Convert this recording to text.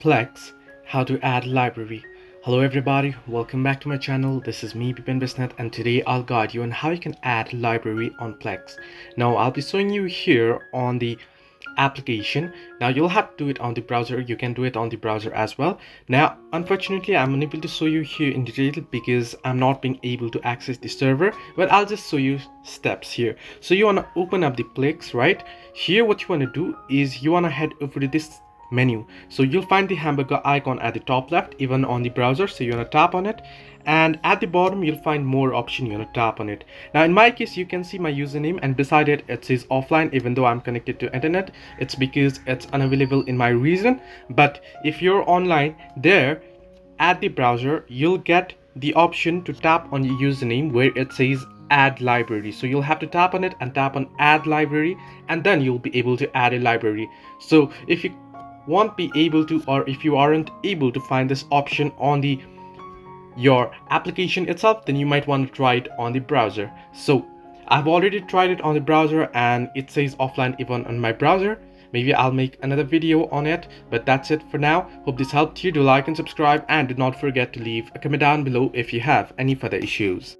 Plex, how to add library. Hello everybody, welcome back to my channel. This is me Bipen Bisnet, and today I'll guide you on how you can add library on Plex. Now I'll be showing you here on the application. Now you'll have to do it on the browser. You can do it on the browser as well. Now unfortunately I'm unable to show you here in detail because I'm not being able to access the server, but I'll just show you steps here. So you want to open up the Plex, right? Here what you want to do is you want to head over to this menu. So you'll find the hamburger icon at the top left, even on the browser. So you want to tap on it, and at the bottom you'll find more option. You want to tap on it. Now in my case, you can see my username, and beside it it says offline. Even though I'm connected to internet, it's because it's unavailable in my region. But if you're online there at the browser, you'll get the option to tap on your username where it says add library. So you'll have to tap on it and tap on add library, and then you'll be able to add a library. So if you won't be able to, or if you aren't able to find this option on the your application itself, then you might want to try it on the browser. So I've already tried it on the browser and it says offline even on my browser. Maybe I'll make another video on it, but that's it for now. Hope this helped you. Do like and subscribe, and do not forget to leave a comment down below if you have any further issues.